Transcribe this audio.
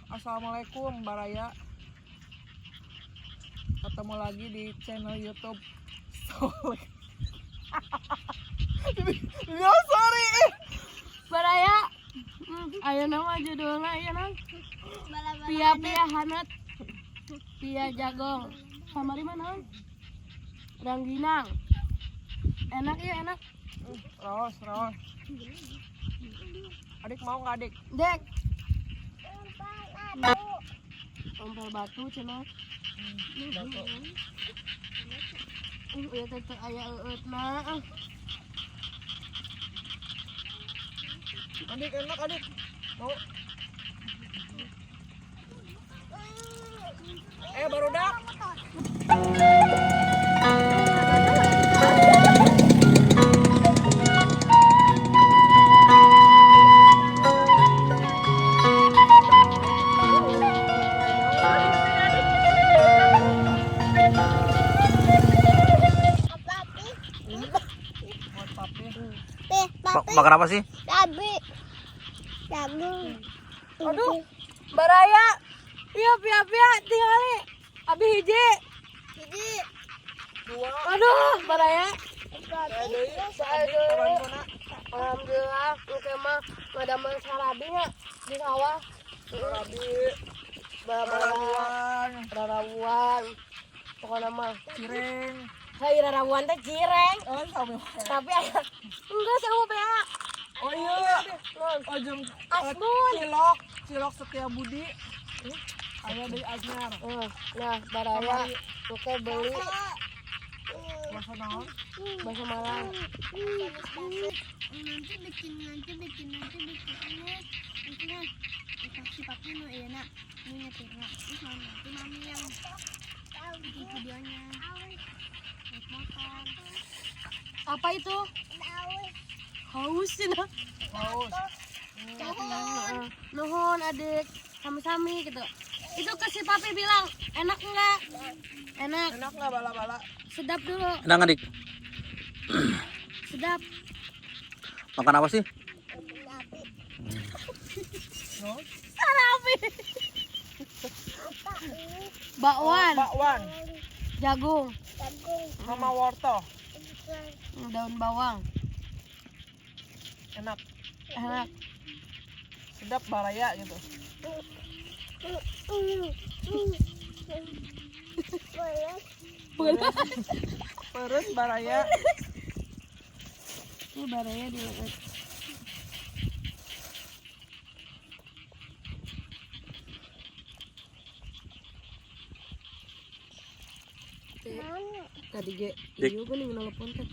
Assalamualaikum Baraya. Ketemu lagi di channel YouTube Soleh. Ya sorry. Baraya. Ayo nama judulnya ya nang. Pia hanat. Pia jagong. Sama di mana? Rangginang. Enak ya enak. Raos. Adik mau nggak adik? Dek. Ompel batu cina. Batu. Ya tetep aya eut mah. Adik enak adik. Mau? Barudak. Makan apa sih? Cabai. Aduh, Baraya. Iya pia tinggali. Abi hiji. Dua. Aduh, Baraya. Adik. Alhamdulillah, oke mah ngadamel sarabinya di sawah. Sarabi. Balabalan, rarabuan. Pokoknya mah Cireng. hai rarabuan teh cireng. Oh sama. Tapi enggak sewa beak. Oh iya. Oh jam. Asmun. Cilok Setia Budi. Ayah dari Aznar. Nah, Baraya oke beli Masa naon? bahasa Malang. Nanti bikin si papi mau enak nyetirnya terus nanti mami yang bikin videonya naik motor. Apa itu? Haus cina. Haus. Nuhun adik, sami-sami gitu. Itu ke si papi bilang enak enggak? Enak. Enak nggak bala-bala? Sedap dulu. Enak adik. Sedap. Makan apa sih? No? Sarabi. Bakwan, Bakwan. jagung, Sama wortel. daun bawang. Enak. Enak. Sedap Baraya gitu. Perut Baraya. Ini Baraya di tadi ge iya geuning nelpon teh.